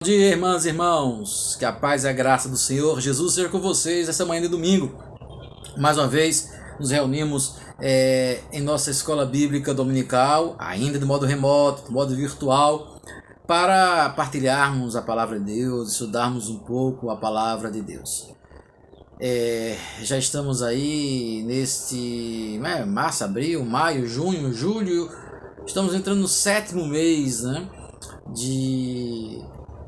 Bom dia, irmãs e irmãos, que a paz e a graça do Senhor Jesus seja com vocês essa manhã de domingo. Mais uma vez nos reunimos em nossa escola bíblica dominical, ainda de modo remoto, de modo virtual, para partilharmos a palavra de Deus, estudarmos um pouco a palavra de Deus. Já estamos aí neste março, abril, maio, junho, julho, estamos entrando no 7º mês, de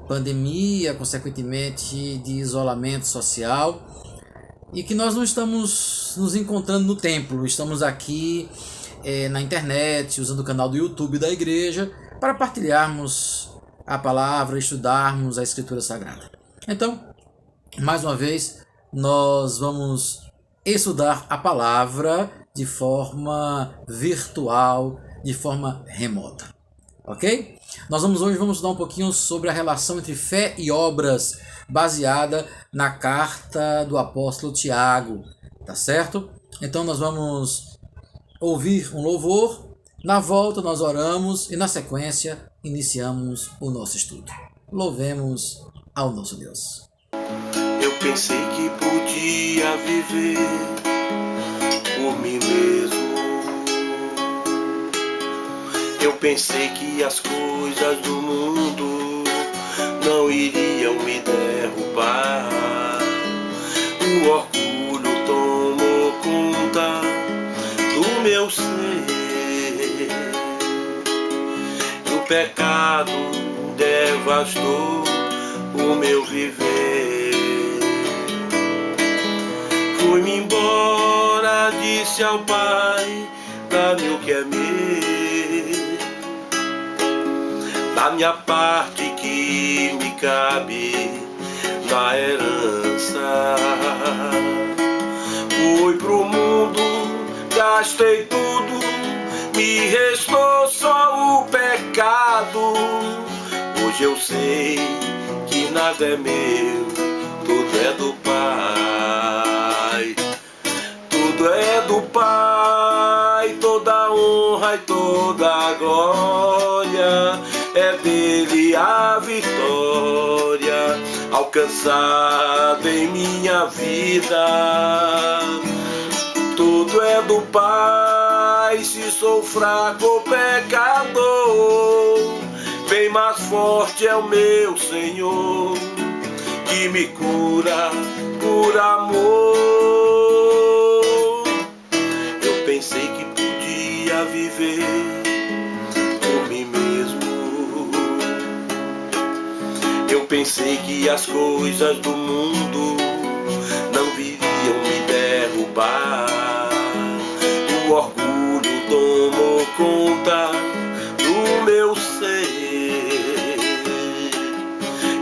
pandemia, consequentemente de isolamento social, e que nós não estamos nos encontrando no templo, estamos aqui na internet, usando o canal do YouTube da igreja, para partilharmos a palavra, estudarmos a Escritura Sagrada. Então, mais uma vez, nós vamos estudar a palavra de forma virtual, de forma remota. Ok? Nós hoje vamos estudar um pouquinho sobre a relação entre fé e obras, baseada na carta do apóstolo Tiago, tá certo? Então nós vamos ouvir um louvor, na volta nós oramos e na sequência iniciamos o nosso estudo. Louvemos ao nosso Deus. Eu pensei que podia viver por mim mesmo. Eu pensei que as coisas do mundo não iriam me derrubar. O orgulho tomou conta do meu ser. O pecado devastou o meu viver. Fui-me embora, disse ao Pai, dá-me o que é meu. Da minha parte que me cabe na herança. Fui pro mundo, gastei tudo, me restou só o pecado. Hoje eu sei que nada é meu, tudo é do Pai. Tudo é do Pai, toda honra e toda glória. É dele a vitória alcançada em minha vida. Tudo é do Pai, se sou fraco ou pecador, bem mais forte é o meu Senhor, que me cura por amor. Eu pensei que podia viver por mim mesmo. Eu pensei que as coisas do mundo não viriam me derrubar. O orgulho tomou conta do meu ser.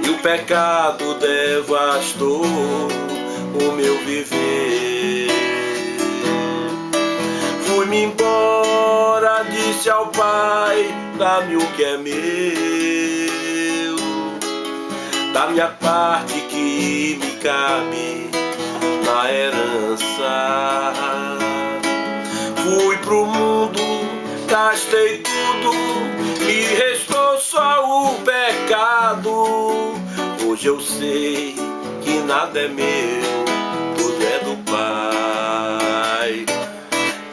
E o pecado devastou o meu viver. Fui-me embora, disse ao Pai, dá-me o que é meu. Da minha parte que me cabe na herança. Fui pro mundo, gastei tudo, me restou só o pecado. Hoje eu sei que nada é meu, tudo é do Pai.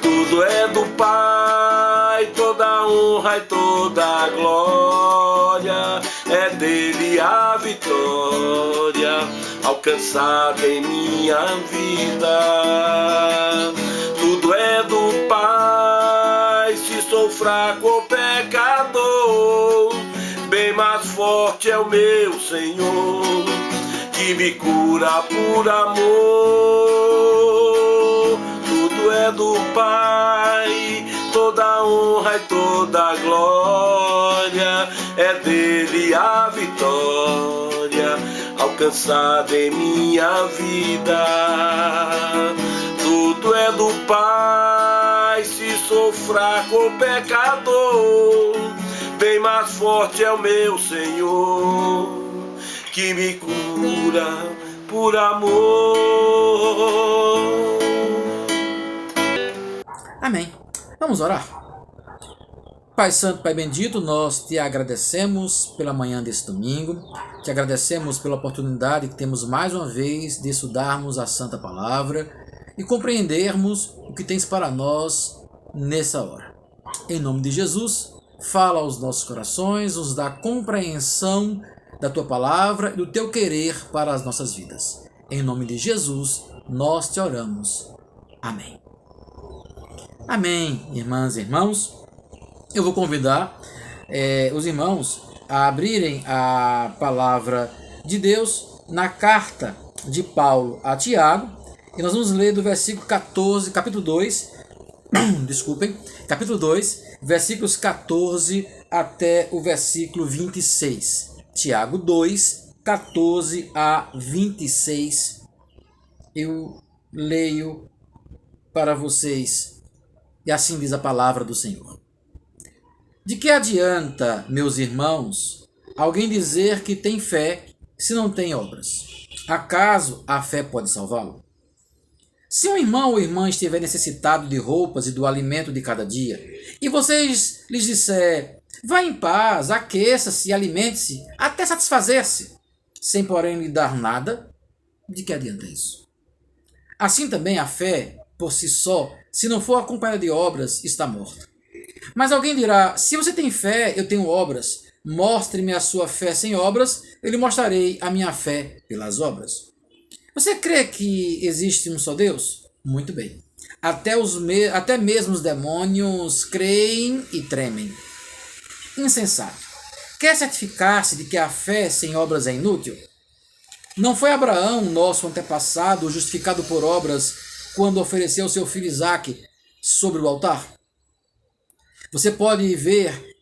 Tudo é do Pai, toda honra e toda glória. É dele a vitória alcançada em minha vida. Tudo é do Pai, se sou fraco ou pecador, bem mais forte é o meu Senhor, que me cura por amor. Tudo é do Pai, toda honra e toda glória. É dele a vitória alcançada em minha vida. Tudo é do Pai, se sou fraco ou pecador, bem mais forte é o meu Senhor, que me cura por amor. Amém. Vamos orar. Pai Santo, Pai Bendito, nós te agradecemos pela manhã desse domingo, te agradecemos pela oportunidade que temos mais uma vez de estudarmos a Santa Palavra e compreendermos o que tens para nós nessa hora. Em nome de Jesus, fala aos nossos corações, nos dá compreensão da Tua Palavra e do Teu querer para as nossas vidas. Em nome de Jesus, nós te oramos. Amém. Amém, irmãs e irmãos. Eu vou convidar os irmãos a abrirem a Palavra de Deus na carta de Paulo a Tiago, e nós vamos ler do versículo 14, capítulo 2, capítulo 2, versículos 14 até o versículo 26. Tiago 2, 14 a 26. Eu leio para vocês, e assim diz a palavra do Senhor. De que adianta, meus irmãos, alguém dizer que tem fé se não tem obras? Acaso a fé pode salvá-lo? Se um irmão ou irmã estiver necessitado de roupas e do alimento de cada dia, e vocês lhes disser, vá em paz, aqueça-se e alimente-se, até satisfazer-se, sem porém lhe dar nada, de que adianta isso? Assim também a fé, por si só, se não for acompanhada de obras, está morta. Mas alguém dirá, se você tem fé, eu tenho obras. Mostre-me a sua fé sem obras, eu lhe mostrarei a minha fé pelas obras. Você crê que existe um só Deus? Muito bem. Até mesmo os demônios creem e tremem. Insensato. Quer certificar-se de que a fé sem obras é inútil? Não foi Abraão, nosso antepassado, justificado por obras, quando ofereceu seu filho Isaque sobre o altar? Você pode ver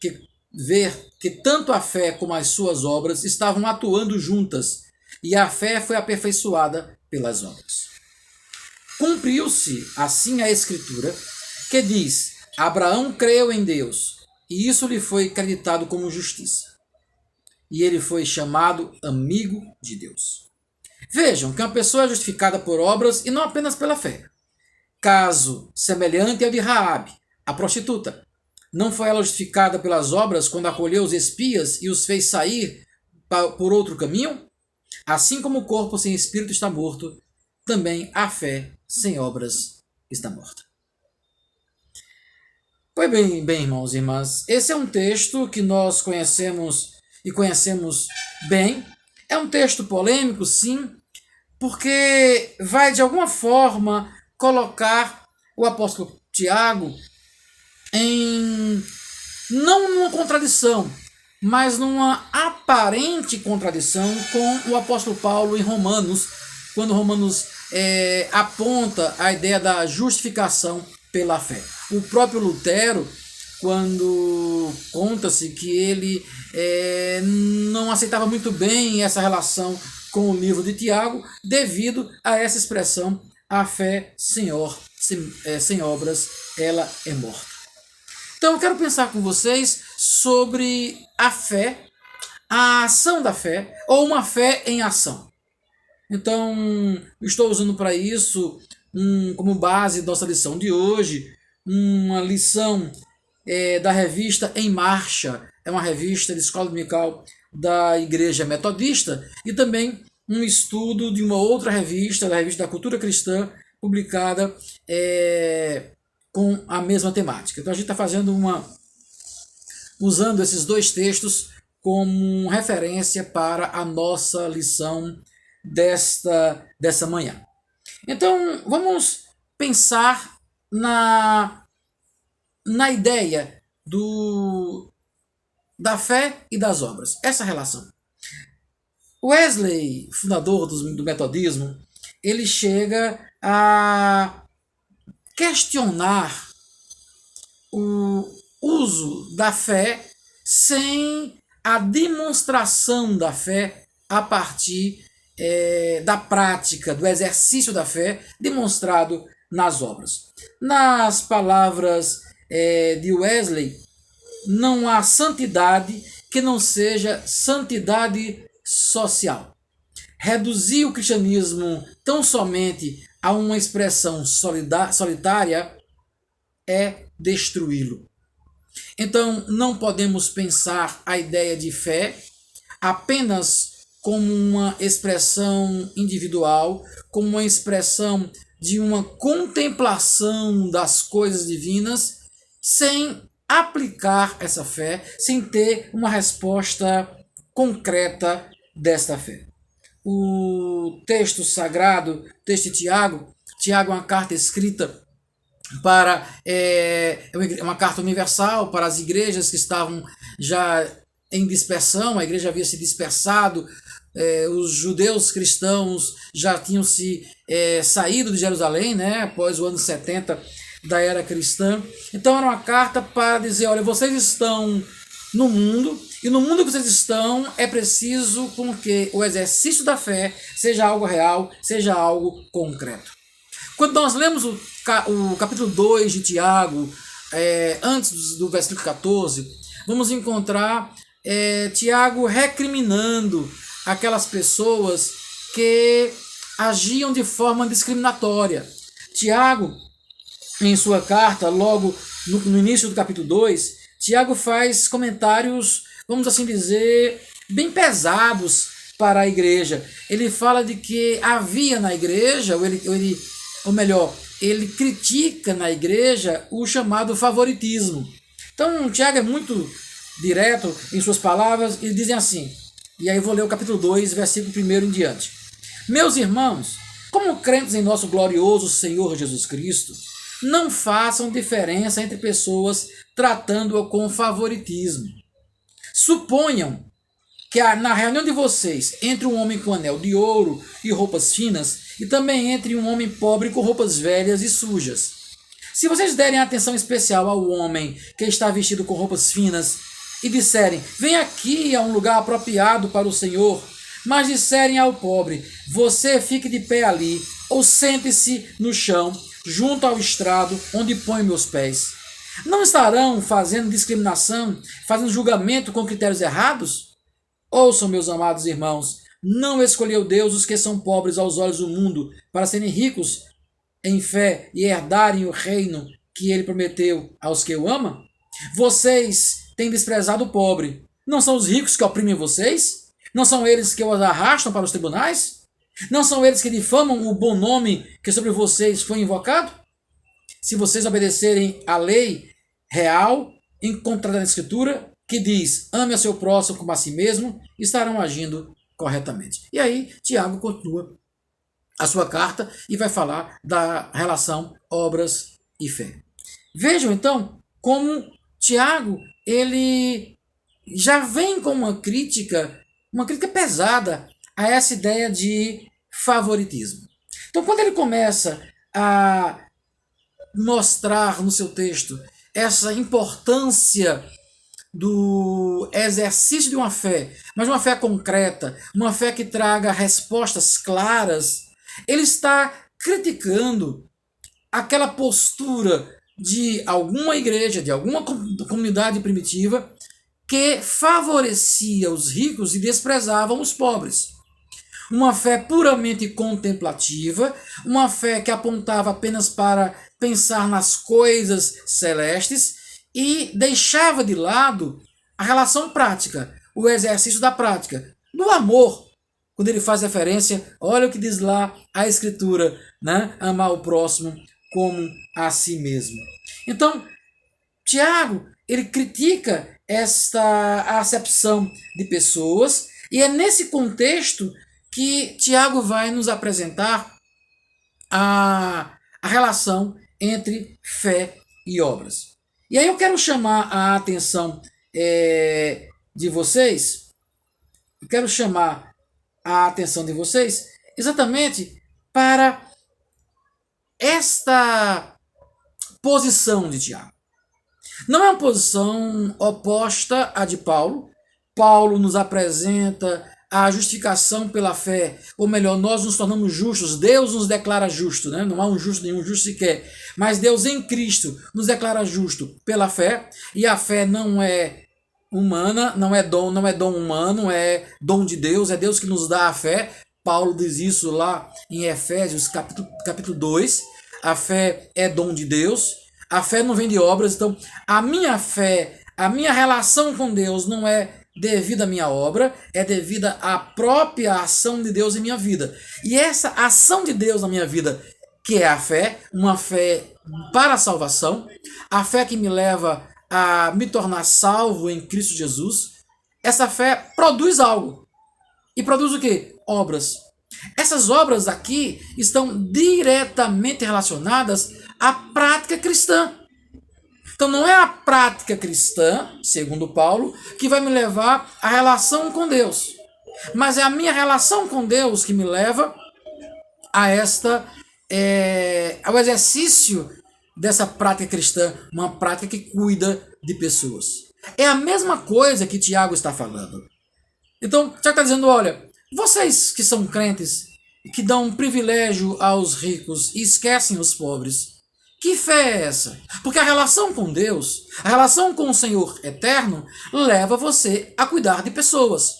que tanto a fé como as suas obras estavam atuando juntas, e a fé foi aperfeiçoada pelas obras. Cumpriu-se assim a Escritura, que diz, Abraão creu em Deus, e isso lhe foi acreditado como justiça. E ele foi chamado amigo de Deus. Vejam que uma pessoa é justificada por obras e não apenas pela fé. Caso semelhante ao de Raabe, a prostituta. Não foi ela justificada pelas obras quando acolheu os espias e os fez sair por outro caminho? Assim como o corpo sem espírito está morto, também a fé sem obras está morta. Pois bem, irmãos e irmãs, esse é um texto que nós conhecemos e conhecemos bem. É um texto polêmico, sim, porque vai de alguma forma colocar o apóstolo Tiago não numa contradição, mas numa aparente contradição com o apóstolo Paulo em Romanos, quando Romanos aponta a ideia da justificação pela fé. O próprio Lutero, quando conta-se que ele não aceitava muito bem essa relação com o livro de Tiago, devido a essa expressão, a fé sem obras, ela é morta. Então eu quero pensar com vocês sobre a fé, a ação da fé, ou uma fé em ação. Então, estou usando para isso, como base da nossa lição de hoje, uma lição da revista Em Marcha, é uma revista de escola dominical da Igreja Metodista, e também um estudo de uma outra revista, da Revista da Cultura Cristã, publicada com a mesma temática. Então a gente está fazendo usando esses dois textos como referência para a nossa lição dessa manhã. Então vamos pensar na ideia da fé e das obras, essa relação. Wesley, fundador do metodismo, ele chega a questionar o uso da fé sem a demonstração da fé a partir da prática, do exercício da fé demonstrado nas obras. Nas palavras de Wesley, não há santidade que não seja santidade social. Reduzir o cristianismo tão somente a uma expressão solitária é destruí-lo. Então, não podemos pensar a ideia de fé apenas como uma expressão individual, como uma expressão de uma contemplação das coisas divinas, sem aplicar essa fé, sem ter uma resposta concreta desta fé. O texto sagrado, texto de Tiago é uma carta escrita para uma carta universal para as igrejas que estavam já em dispersão, a igreja havia se dispersado, os judeus cristãos já tinham se saído de Jerusalém, né, após o ano 70 da era cristã. Então era uma carta para dizer, olha, vocês estão no mundo, e no mundo que vocês estão é preciso com que o exercício da fé seja algo real, seja algo concreto. Quando nós lemos o capítulo 2 de Tiago, antes do versículo 14, vamos encontrar Tiago recriminando aquelas pessoas que agiam de forma discriminatória. Tiago, em sua carta, logo no início do capítulo 2, Tiago faz comentários, vamos assim dizer, bem pesados para a igreja. Ele fala de que havia na igreja, ele critica na igreja o chamado favoritismo. Então, Tiago é muito direto em suas palavras, e dizem assim, e aí eu vou ler o capítulo 2, versículo 1 em diante. Meus irmãos, como crentes em nosso glorioso Senhor Jesus Cristo, não façam diferença entre pessoas tratando-o com favoritismo. Suponham que na reunião de vocês, entre um homem com anel de ouro e roupas finas, e também entre um homem pobre com roupas velhas e sujas. Se vocês derem atenção especial ao homem que está vestido com roupas finas e disserem, vem aqui a um lugar apropriado para o Senhor, mas disserem ao pobre, você fique de pé ali, ou sente-se no chão, junto ao estrado onde ponho meus pés. Não estarão fazendo discriminação, fazendo julgamento com critérios errados? Ouçam, meus amados irmãos, não escolheu Deus os que são pobres aos olhos do mundo para serem ricos em fé e herdarem o reino que ele prometeu aos que o amam? Vocês têm desprezado o pobre. Não são os ricos que oprimem vocês? Não são eles que os arrastam para os tribunais? Não são eles que difamam o bom nome que sobre vocês foi invocado? Se vocês obedecerem à lei real encontrada na Escritura, que diz, ame a seu próximo como a si mesmo, estarão agindo corretamente. E aí, Tiago continua a sua carta e vai falar da relação obras e fé. Vejam, então, como Tiago, ele já vem com uma crítica pesada a essa ideia de favoritismo. Então, quando ele começa a mostrar no seu texto essa importância do exercício de uma fé, mas uma fé concreta, uma fé que traga respostas claras, ele está criticando aquela postura de alguma igreja, de alguma comunidade primitiva que favorecia os ricos e desprezava os pobres. Uma fé puramente contemplativa, uma fé que apontava apenas para pensar nas coisas celestes e deixava de lado a relação prática, o exercício da prática, do amor. Quando ele faz referência, olha o que diz lá a Escritura, né? Amar o próximo como a si mesmo. Então, Tiago, ele critica esta acepção de pessoas, e é nesse contexto que Tiago vai nos apresentar a relação entre fé e obras. E aí eu quero chamar a atenção de vocês, exatamente para esta posição de Tiago. Não é uma posição oposta à de Paulo. Paulo nos apresenta a justificação pela fé, ou melhor, nós nos tornamos justos, Deus nos declara justo, né? Não há um justo, nenhum justo sequer, mas Deus em Cristo nos declara justo pela fé, e a fé não é humana, não é dom humano, é dom de Deus, é Deus que nos dá a fé. Paulo diz isso lá em Efésios capítulo 2, a fé é dom de Deus. A fé não vem de obras, então a minha fé, a minha relação com Deus não é devida à minha obra, é devida à própria ação de Deus em minha vida. E essa ação de Deus na minha vida, que é a fé, uma fé para a salvação, a fé que me leva a me tornar salvo em Cristo Jesus, essa fé produz algo. E produz o quê? Obras. Essas obras aqui estão diretamente relacionadas à prática cristã. Então não é a prática cristã, segundo Paulo, que vai me levar à relação com Deus. Mas é a minha relação com Deus que me leva a ao exercício dessa prática cristã, uma prática que cuida de pessoas. É a mesma coisa que Tiago está falando. Então, Tiago está dizendo, olha, vocês que são crentes, que dão privilégio aos ricos e esquecem os pobres, que fé é essa? Porque a relação com Deus, a relação com o Senhor eterno, leva você a cuidar de pessoas.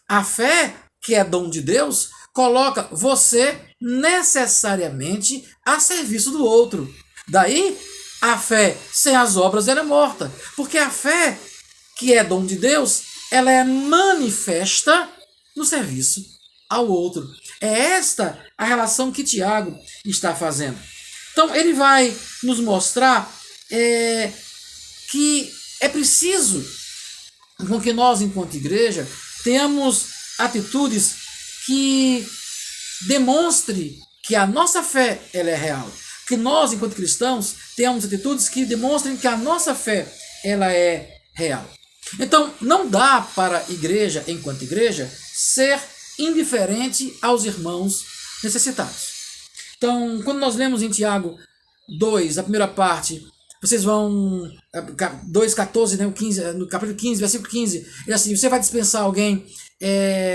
A fé, que é dom de Deus, coloca você necessariamente a serviço do outro. Daí, a fé sem as obras ela é morta. Porque a fé, que é dom de Deus, ela é manifesta no serviço ao outro. É esta a relação que Tiago está fazendo. Então, ele vai nos mostrar que é preciso com que nós, enquanto igreja, tenhamos atitudes que demonstrem que a nossa fé ela é real. Que nós, enquanto cristãos, tenhamos atitudes que demonstrem que a nossa fé ela é real. Então, não dá para a igreja, enquanto igreja, ser indiferente aos irmãos necessitados. Então, quando nós lemos em Tiago 2, a primeira parte, vocês vão, 2,14, né, 15, no capítulo 15, versículo 15, é assim, você vai dispensar alguém,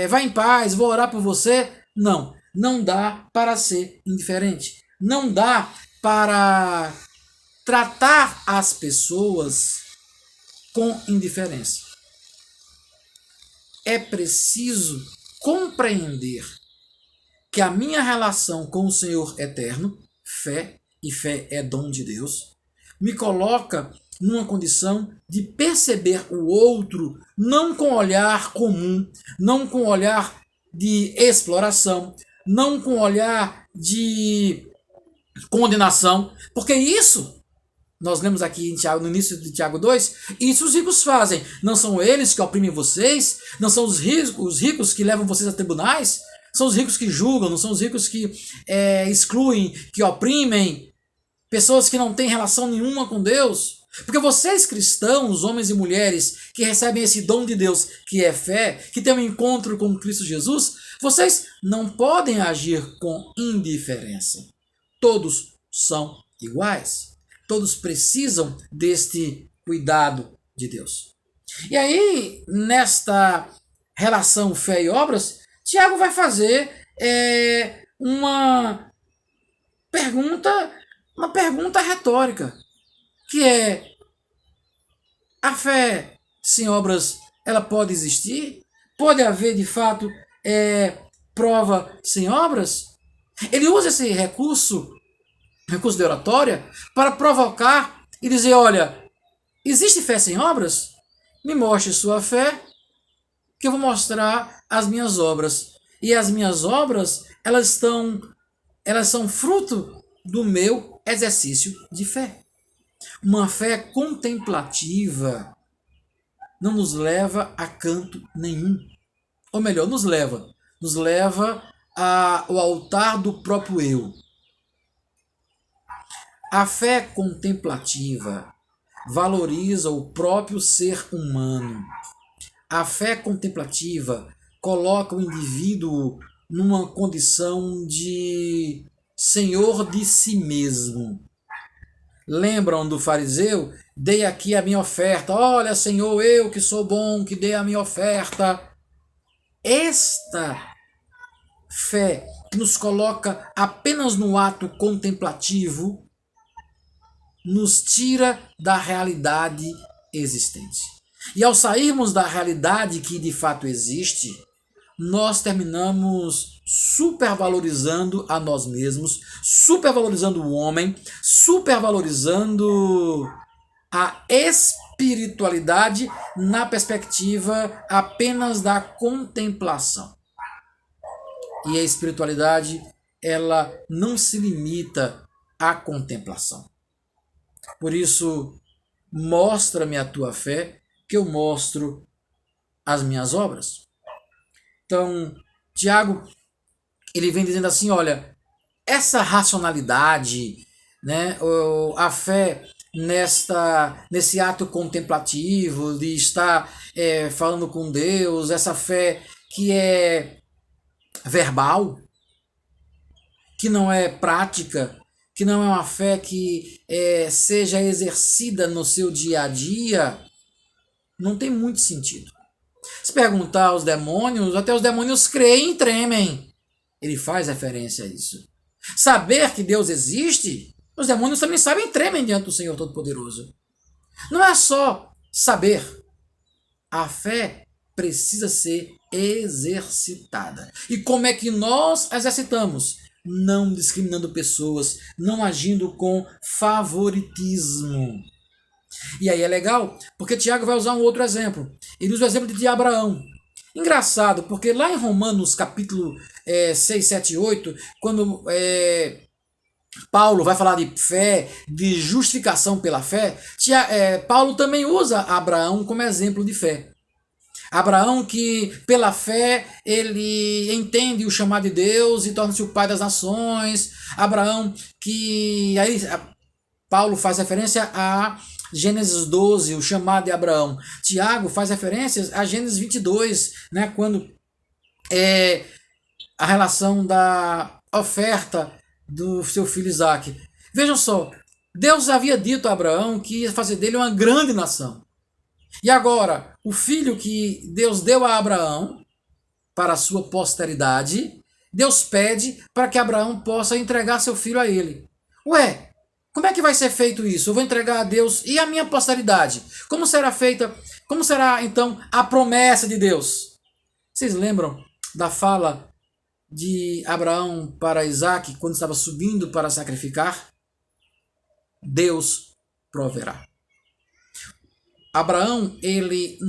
vai em paz, vou orar por você. Não, não dá para ser indiferente. Não dá para tratar as pessoas com indiferença. É preciso compreender que a minha relação com o Senhor eterno, fé, e fé é dom de Deus, me coloca numa condição de perceber o outro não com olhar comum, não com olhar de exploração, não com olhar de condenação, porque isso, nós lemos aqui em Tiago, no início de Tiago 2, isso os ricos fazem. Não são eles que oprimem vocês, não são os ricos que levam vocês a tribunais, são os ricos que julgam, não são os ricos que excluem, que oprimem pessoas que não têm relação nenhuma com Deus. Porque vocês cristãos, homens e mulheres, que recebem esse dom de Deus, que é fé, que tem um encontro com Cristo Jesus, vocês não podem agir com indiferença. Todos são iguais. Todos precisam deste cuidado de Deus. E aí, nesta relação fé e obras, Tiago vai fazer uma pergunta retórica, que é: a fé sem obras, ela pode existir? Pode haver, de fato, prova sem obras? Ele usa esse recurso de oratória, para provocar e dizer: olha, existe fé sem obras? Me mostre sua fé, que eu vou mostrar as minhas obras. E as minhas obras, elas são fruto do meu exercício de fé. Uma fé contemplativa não nos leva a canto nenhum. Ou melhor, nos leva ao altar do próprio eu. A fé contemplativa valoriza o próprio ser humano. A fé contemplativa coloca o indivíduo numa condição de senhor de si mesmo. Lembram do fariseu? Dei aqui a minha oferta. Olha, Senhor, eu que sou bom, que dei a minha oferta. Esta fé que nos coloca apenas no ato contemplativo nos tira da realidade existente. E ao sairmos da realidade que de fato existe, nós terminamos supervalorizando a nós mesmos, supervalorizando o homem, supervalorizando a espiritualidade na perspectiva apenas da contemplação. E a espiritualidade, ela não se limita à contemplação. Por isso, mostra-me a tua fé, que eu mostro as minhas obras. Então, Tiago, ele vem dizendo assim, olha, essa racionalidade, né, a fé nesse ato contemplativo de estar falando com Deus, essa fé que é verbal, que não é prática, que não é uma fé que seja exercida no seu dia a dia, não tem muito sentido. Se perguntar aos demônios, até os demônios creem e tremem. Ele faz referência a isso. Saber que Deus existe, os demônios também sabem e tremem diante do Senhor Todo-Poderoso. Não é só saber. A fé precisa ser exercitada. E como é que nós exercitamos? Não discriminando pessoas, não agindo com favoritismo. E aí é legal, porque Tiago vai usar um outro exemplo. Ele usa o exemplo de Abraão. Engraçado, porque lá em Romanos capítulo 6, 7 e 8, quando Paulo vai falar de fé, de justificação pela fé, Paulo também usa Abraão como exemplo de fé. Abraão que, pela fé, ele entende o chamado de Deus e torna-se o pai das nações. Abraão que... Aí Paulo faz referência a Gênesis 12, o chamado de Abraão. Tiago faz referências a Gênesis 22, né, quando a relação da oferta do seu filho Isaque. Vejam só, Deus havia dito a Abraão que ia fazer dele uma grande nação. E agora, o filho que Deus deu a Abraão para a sua posteridade, Deus pede para que Abraão possa entregar seu filho a ele. Ué, como é que vai ser feito isso? Eu vou entregar a Deus e a minha posteridade. Como será feita? Como será então a promessa de Deus? Vocês lembram da fala de Abraão para Isaque quando estava subindo para sacrificar? Deus proverá. Abraão, ele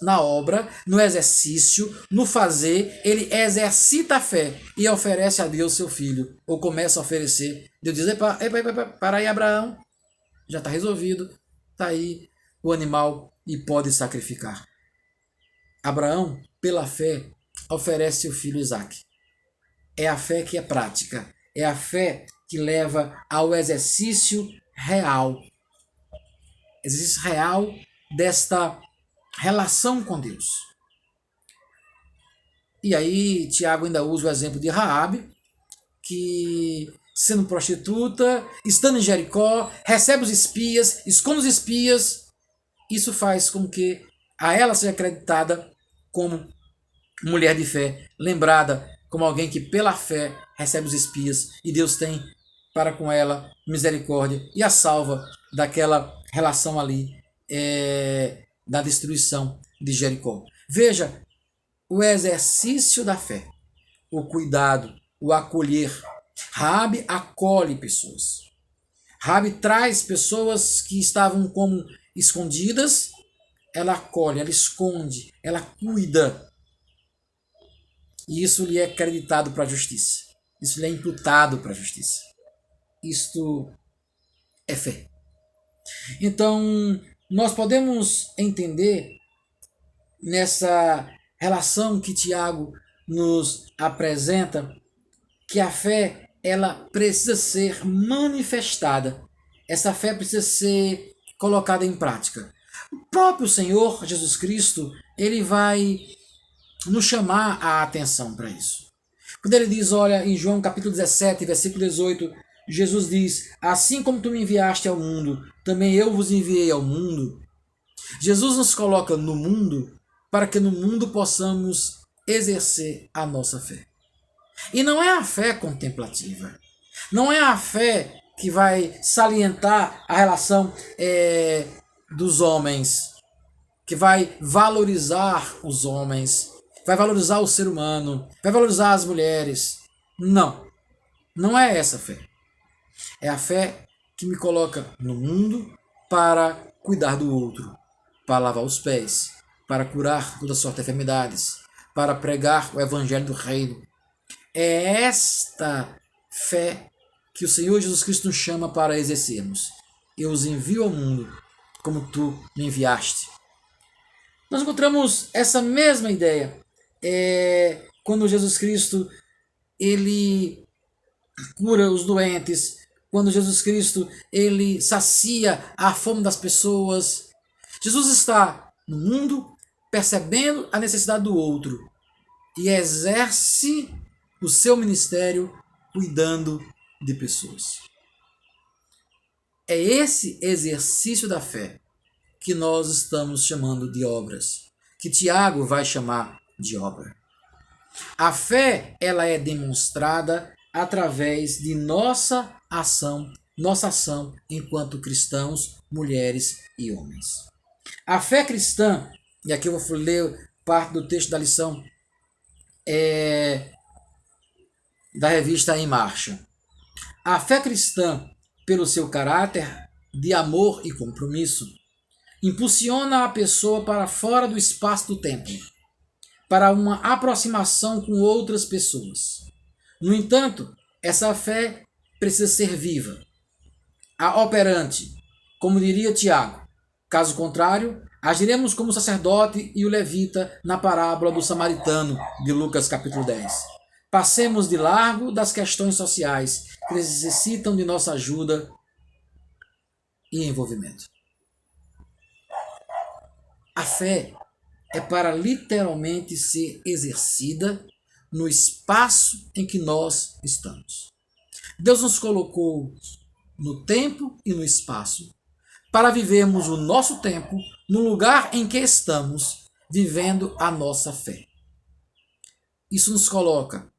na obra, no exercício, no fazer, ele exercita a fé e oferece a Deus seu filho, ou começa a oferecer. Deus diz, para aí Abraão, já está resolvido, está aí o animal e pode sacrificar. Abraão, pela fé, oferece seu filho Isaque. É a fé que é prática, é a fé que leva ao exercício real desta relação com Deus. E aí Tiago ainda usa o exemplo de Raabe, que sendo prostituta, estando em Jericó, recebe os espias, esconde os espias. Isso faz com que a ela seja acreditada como mulher de fé, lembrada como alguém que pela fé recebe os espias e Deus tem para com ela misericórdia e a salva daquela relação ali da destruição de Jericó. Veja, o exercício da fé, o cuidado, o acolher. Raabe acolhe pessoas. Raabe traz pessoas que estavam como escondidas, ela acolhe, ela esconde, ela cuida. E isso lhe é acreditado para a justiça. Isso lhe é imputado para a justiça. Isto é fé. Então, nós podemos entender nessa relação que Tiago nos apresenta que a fé, ela precisa ser manifestada. Essa fé precisa ser colocada em prática. O próprio Senhor Jesus Cristo, ele vai nos chamar a atenção para isso. Quando ele diz, olha, em João capítulo 17, versículo 18, Jesus diz, assim como tu me enviaste ao mundo, também eu vos enviei ao mundo. Jesus nos coloca no mundo para que no mundo possamos exercer a nossa fé. E não é a fé contemplativa. Não é a fé que vai salientar a relação dos homens, que vai valorizar os homens, vai valorizar o ser humano, vai valorizar as mulheres. Não, não é essa a fé. É a fé que me coloca no mundo para cuidar do outro, para lavar os pés, para curar toda sorte de enfermidades, para pregar o evangelho do reino. É esta fé que o Senhor Jesus Cristo nos chama para exercermos. Eu os envio ao mundo como tu me enviaste. Nós encontramos essa mesma ideia quando Jesus Cristo ele cura os doentes, quando Jesus Cristo ele sacia a fome das pessoas. Jesus está no mundo percebendo a necessidade do outro e exerce o seu ministério cuidando de pessoas. É esse exercício da fé que nós estamos chamando de obras, que Tiago vai chamar de obra. A fé, ela é demonstrada através de nossa ação enquanto cristãos, mulheres e homens. A fé cristã, e aqui eu vou ler parte do texto da lição da revista Em Marcha. A fé cristã, pelo seu caráter de amor e compromisso, impulsiona a pessoa para fora do espaço do tempo, para uma aproximação com outras pessoas. No entanto, essa fé precisa ser viva, operante, como diria Tiago. Caso contrário, agiremos como o sacerdote e o levita na parábola do samaritano de Lucas capítulo 10. Passemos de largo das questões sociais que necessitam de nossa ajuda e envolvimento. A fé é para literalmente ser exercida no espaço em que nós estamos. Deus nos colocou no tempo e no espaço para vivermos o nosso tempo no lugar em que estamos vivendo a nossa fé. Isso nos coloca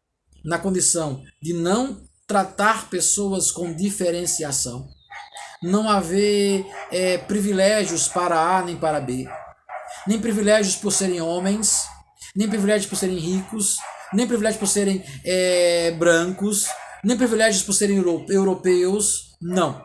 na condição de não tratar pessoas com diferenciação, não haver privilégios para A nem para B, nem privilégios por serem homens, nem privilégios por serem ricos, nem privilégios por serem brancos, nem privilégios por serem europeus. Não.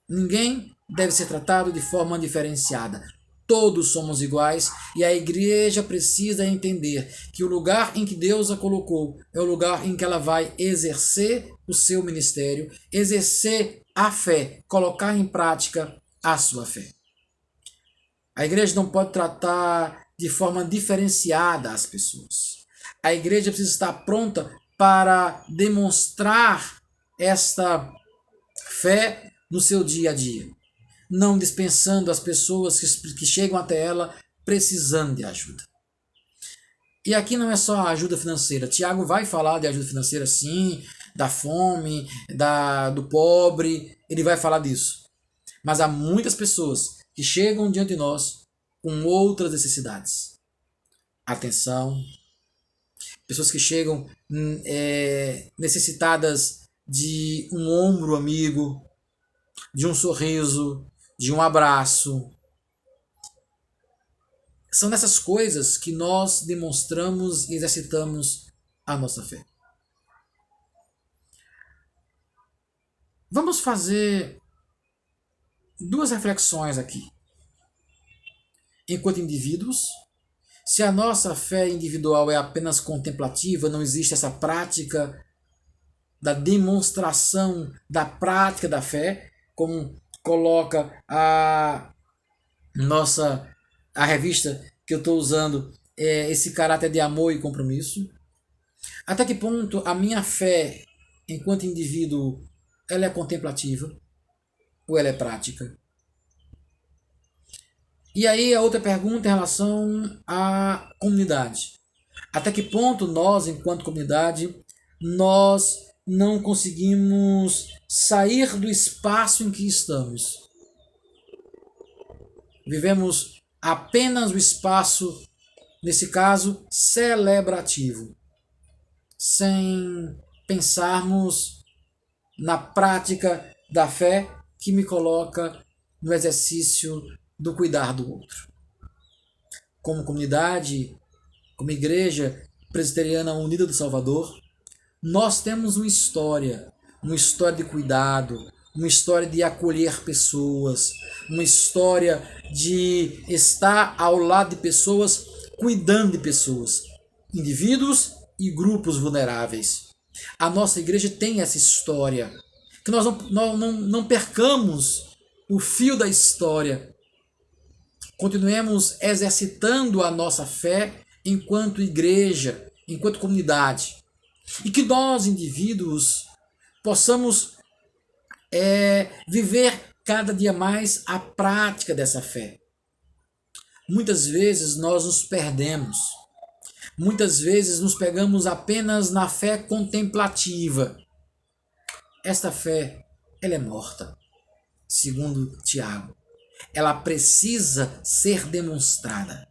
Ninguém deve ser tratado de forma diferenciada. Todos somos iguais e a igreja precisa entender que o lugar em que Deus a colocou é o lugar em que ela vai exercer o seu ministério, exercer a fé, colocar em prática a sua fé. A igreja não pode tratar de forma diferenciada as pessoas. A igreja precisa estar pronta para demonstrar esta fé no seu dia a dia, não dispensando as pessoas que chegam até ela precisando de ajuda. E aqui não é só a ajuda financeira. Tiago vai falar de ajuda financeira sim, da fome, do pobre, ele vai falar disso. Mas há muitas pessoas que chegam diante de nós com outras necessidades. Atenção, pessoas que chegam necessitadas de um ombro amigo, de um sorriso, de um abraço. São nessas coisas que nós demonstramos e exercitamos a nossa fé. Vamos fazer duas reflexões aqui. Enquanto indivíduos, se a nossa fé individual é apenas contemplativa, não existe essa prática da demonstração da prática da fé, como coloca a revista que eu estou usando, esse caráter de amor e compromisso. Até que ponto a minha fé, enquanto indivíduo, ela é contemplativa ou ela é prática? E aí a outra pergunta em relação à comunidade. Até que ponto nós, enquanto comunidade, nós não conseguimos sair do espaço em que estamos? Vivemos apenas o espaço, nesse caso, celebrativo, sem pensarmos na prática da fé que me coloca no exercício do cuidar do outro. Como comunidade, como Igreja Presbiteriana Unida do Salvador, nós temos uma história de cuidado, uma história de acolher pessoas, uma história de estar ao lado de pessoas, cuidando de pessoas, indivíduos e grupos vulneráveis. A nossa igreja tem essa história, que nós não percamos o fio da história. Continuemos exercitando a nossa fé enquanto igreja, enquanto comunidade. E que nós, indivíduos, possamos viver cada dia mais a prática dessa fé. Muitas vezes nós nos perdemos. Muitas vezes nos pegamos apenas na fé contemplativa. Esta fé, ela é morta, segundo Tiago. Ela precisa ser demonstrada.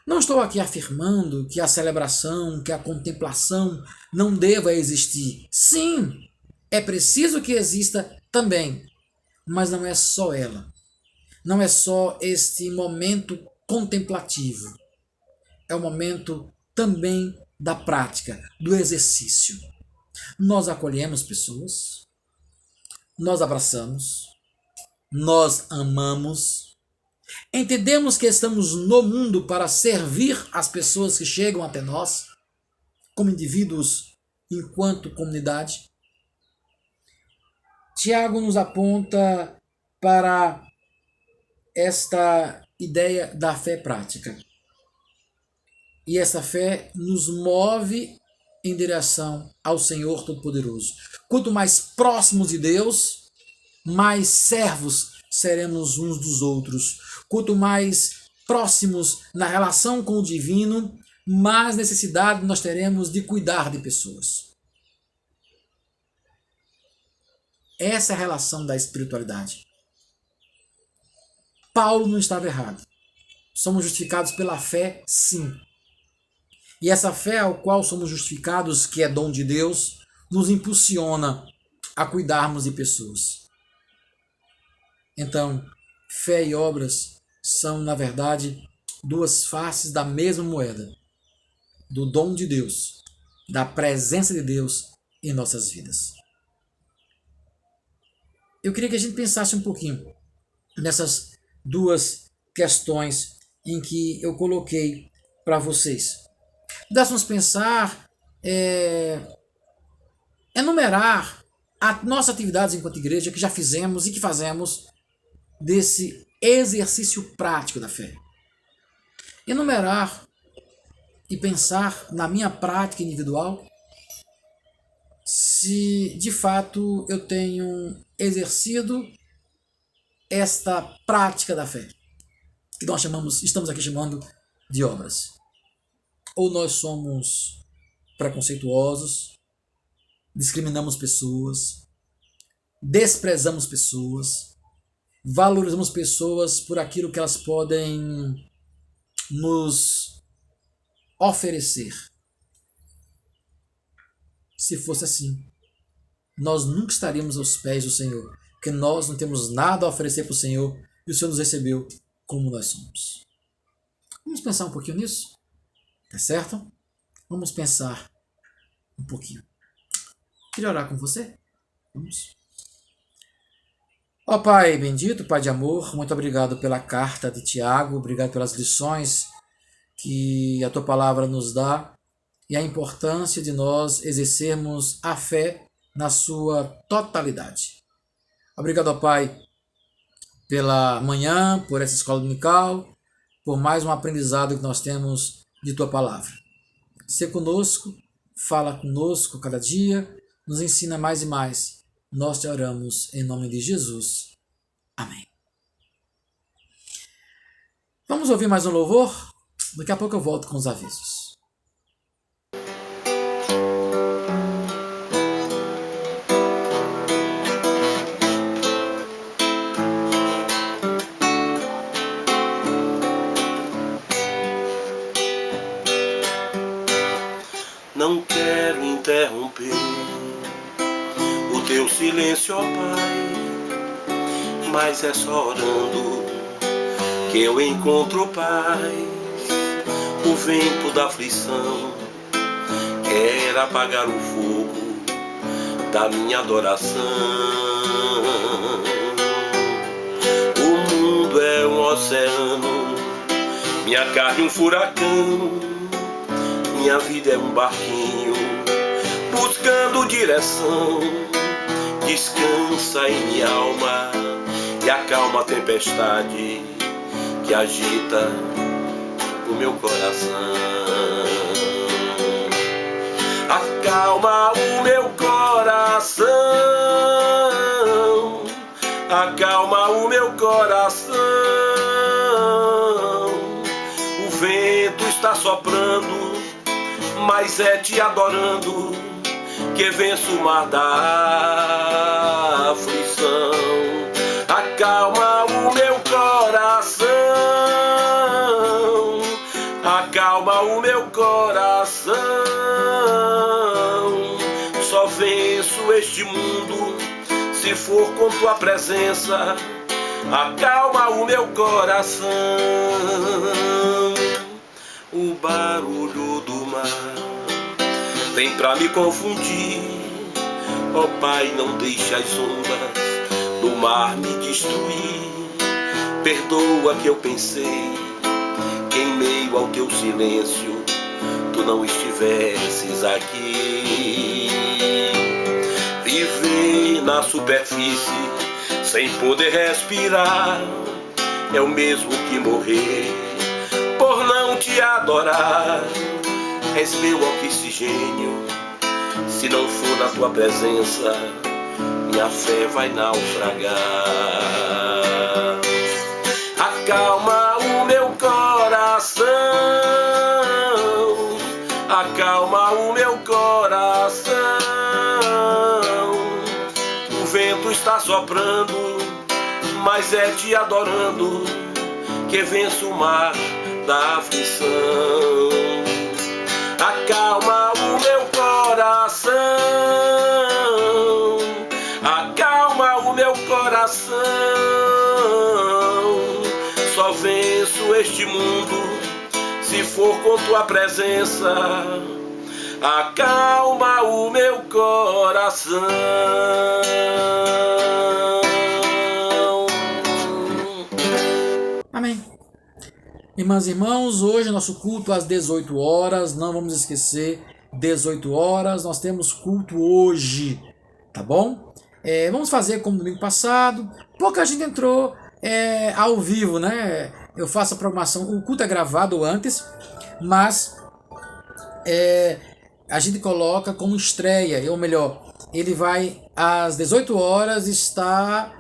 Não estou aqui afirmando que a celebração, que a contemplação não deva existir. Sim, é preciso que exista também, mas não é só ela. Não é só este momento contemplativo. É o momento também da prática, do exercício. Nós acolhemos pessoas, nós abraçamos, nós amamos, entendemos que estamos no mundo para servir as pessoas que chegam até nós, como indivíduos, enquanto comunidade. Tiago nos aponta para esta ideia da fé prática. E essa fé nos move em direção ao Senhor Todo-Poderoso. Quanto mais próximos de Deus, mais servos seremos uns dos outros. Quanto mais próximos na relação com o divino, mais necessidade nós teremos de cuidar de pessoas. Essa é a relação da espiritualidade. Paulo não estava errado. Somos justificados pela fé, sim. E essa fé ao qual somos justificados, que é dom de Deus, nos impulsiona a cuidarmos de pessoas. Então, fé e obras são, na verdade, duas faces da mesma moeda, do dom de Deus, da presença de Deus em nossas vidas. Eu queria que a gente pensasse um pouquinho nessas duas questões em que eu coloquei para vocês. Pudéssemos pensar, enumerar as nossas atividades enquanto igreja que já fizemos e que fazemos desse exercício prático da fé. Enumerar e pensar na minha prática individual se de fato eu tenho exercido esta prática da fé, que nós estamos aqui chamando de obras. Ou nós somos preconceituosos, discriminamos pessoas, desprezamos pessoas, valorizamos pessoas por aquilo que elas podem nos oferecer. Se fosse assim, nós nunca estaríamos aos pés do Senhor, porque nós não temos nada a oferecer para o Senhor e o Senhor nos recebeu como nós somos. Vamos pensar um pouquinho nisso? Tá certo? Vamos pensar um pouquinho. Queria orar com você? Vamos. Ó Pai bendito, Pai de amor, muito obrigado pela carta de Tiago, obrigado pelas lições que a Tua palavra nos dá e a importância de nós exercermos a fé na sua totalidade. Obrigado, ó Pai, pela manhã, por essa escola dominical, por mais um aprendizado que nós temos de Tua palavra. Se conosco, fala conosco cada dia, nos ensina mais e mais. Nós te oramos em nome de Jesus. Amém. Vamos ouvir mais um louvor? Daqui a pouco eu volto com os avisos. Não quero interromper o teu silêncio, ó Pai, mas é só orando que eu encontro paz. o vento da aflição quer apagar o fogo da minha adoração. O mundo é um oceano, minha carne um furacão, minha vida é um barquinho buscando direção. Descansa em minha alma e acalma a tempestade que agita o meu coração. Acalma o meu coração, acalma o meu coração. O vento está soprando, mas é te adorando que venço o mar da aflição. Acalma o meu coração, acalma o meu coração. Só venço este mundo se for com tua presença. Acalma o meu coração. O barulho do mar vem pra me confundir. Ó Pai, não deixe as ondas do mar me destruir. Perdoa que eu pensei que em meio ao teu silêncio tu não estivesses aqui. Viver na superfície sem poder respirar é o mesmo que morrer por não te adorar. És meu oxigênio, se não for na tua presença minha fé vai naufragar. Acalma o meu coração, acalma o meu coração. O vento está soprando, mas é te adorando que venço o mar da aflição. Acalma o meu coração, acalma o meu coração. Só venço este mundo se for com tua presença. Acalma o meu coração. Amém. Irmãs e irmãos, hoje nosso culto às 18 horas, não vamos esquecer, 18 horas, nós temos culto hoje, tá bom? Vamos fazer como domingo passado, pouca gente entrou ao vivo, né? Eu faço a programação, o culto é gravado antes, mas a gente coloca como estreia, ou melhor, ele vai às 18 horas estar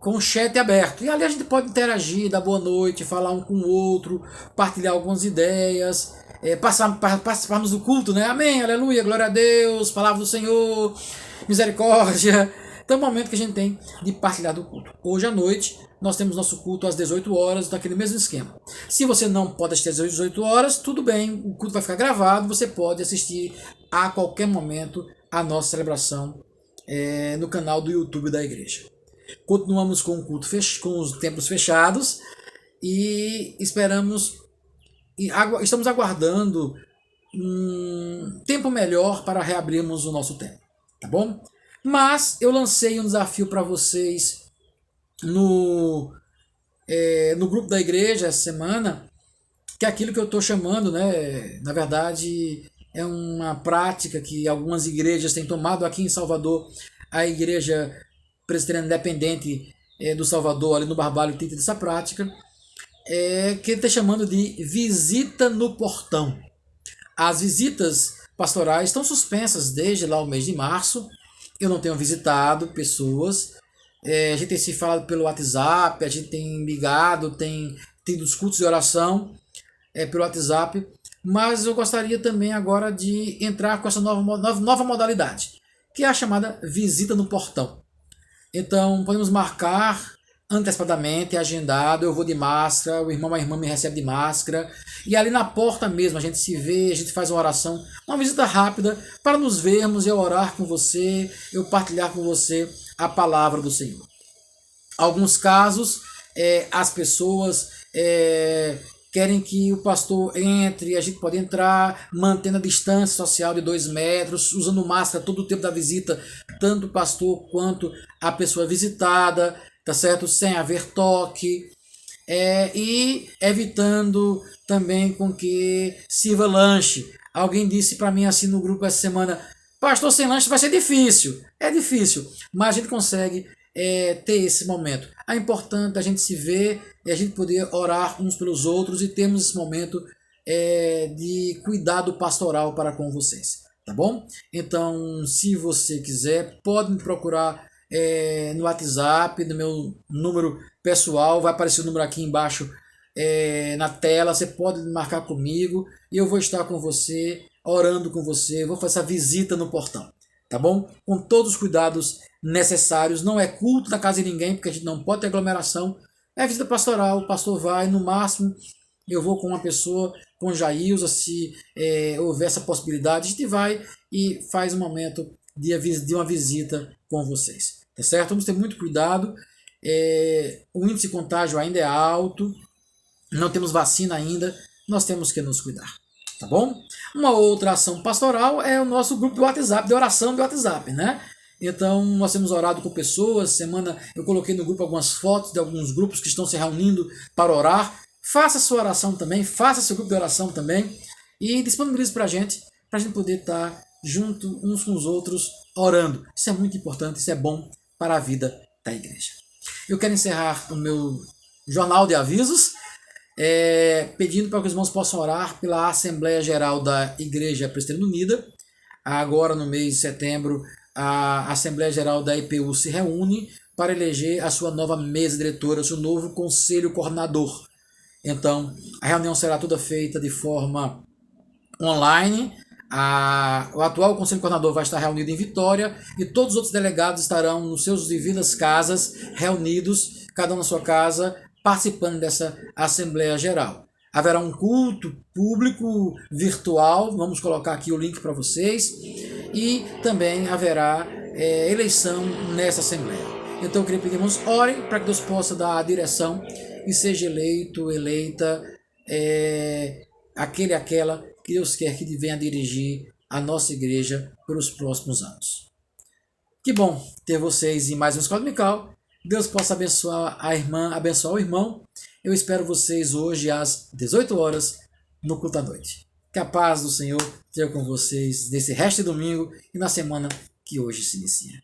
com o chat aberto. E ali a gente pode interagir, dar boa noite, falar um com o outro, partilhar algumas ideias, participarmos do culto, né? Amém, aleluia, glória a Deus, palavra do Senhor, misericórdia. Então é o momento que a gente tem de partilhar do culto. Hoje à noite nós temos nosso culto às 18 horas, daquele mesmo esquema. Se você não pode assistir às 18 horas, tudo bem, o culto vai ficar gravado, você pode assistir a qualquer momento a nossa celebração no canal do YouTube da igreja. Continuamos com o culto com os templos fechados e estamos aguardando um tempo melhor para reabrirmos o nosso templo, tá bom? Mas eu lancei um desafio para vocês no grupo da igreja essa semana, que é aquilo que eu estou chamando, né? Na verdade, é uma prática que algumas igrejas têm tomado aqui em Salvador. A igreja presbiteriana independente do Salvador, ali no Barbalho, tem essa prática, que ele está chamando de visita no portão. As visitas pastorais estão suspensas desde lá o mês de março. Eu não tenho visitado pessoas. A gente tem se falado pelo WhatsApp, a gente tem ligado, tem os cultos de oração pelo WhatsApp. Mas eu gostaria também agora de entrar com essa nova modalidade, que é a chamada visita no portão. Então, podemos marcar antecipadamente, agendado, eu vou de máscara, o irmão ou a irmã me recebe de máscara, e ali na porta mesmo a gente se vê, a gente faz uma oração, uma visita rápida, para nos vermos, eu orar com você, eu partilhar com você a palavra do Senhor. Alguns casos, as pessoas querem que o pastor entre, a gente pode entrar, mantendo a distância social de 2 metros, usando máscara todo o tempo da visita, tanto o pastor quanto a pessoa visitada, tá certo? Sem haver toque, e evitando também com que sirva lanche. Alguém disse para mim assim no grupo essa semana: pastor, sem lanche vai ser difícil. É difícil, mas a gente consegue ter esse momento. É importante a gente se ver e a gente poder orar uns pelos outros e termos esse momento de cuidado pastoral para com vocês, tá bom? Então, se você quiser, pode me procurar no WhatsApp, no meu número pessoal, vai aparecer o número aqui embaixo na tela, você pode marcar comigo e eu vou estar com você, orando com você, vou fazer essa visita no portão, tá bom? Com todos os cuidados necessários, não é culto na casa de ninguém, porque a gente não pode ter aglomeração, é visita pastoral, o pastor vai, no máximo, eu vou com uma pessoa, com Jailza, se houver essa possibilidade, a gente vai e faz um momento de uma visita com vocês, tá certo? Vamos ter muito cuidado, o índice de contágio ainda é alto, não temos vacina ainda, nós temos que nos cuidar, tá bom? Uma outra ação pastoral é o nosso grupo de WhatsApp, de oração de WhatsApp, né? Então, nós temos orado com pessoas, semana eu coloquei no grupo algumas fotos de alguns grupos que estão se reunindo para orar. Faça sua oração também, faça seu grupo de oração também e disponibilize para a gente poder estar junto uns com os outros orando. Isso é muito importante, isso é bom para a vida da igreja. Eu quero encerrar o meu jornal de avisos, pedindo para que os irmãos possam orar pela Assembleia Geral da Igreja Presbiteriana Unida. Agora, no mês de setembro, a Assembleia Geral da IPU se reúne para eleger a sua nova mesa diretora, o seu novo conselho coordenador. Então, a reunião será toda feita de forma online. O atual conselho coordenador vai estar reunido em Vitória e todos os outros delegados estarão nos seus devidas casas, reunidos, cada um na sua casa, participando dessa Assembleia Geral. Haverá um culto público virtual, vamos colocar aqui o link para vocês, e também haverá eleição nessa Assembleia. Então eu queria pedir, irmãos, orem para que Deus possa dar a direção e seja eleito, eleita, aquela que Deus quer que venha dirigir a nossa igreja pelos próximos anos. Que bom ter vocês em mais uma Escola Dominical. Deus possa abençoar a irmã, abençoar o irmão. Eu espero vocês hoje às 18 horas no culto à noite. Que a paz do Senhor esteja com vocês nesse resto de domingo e na semana que hoje se inicia.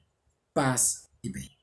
Paz e bem.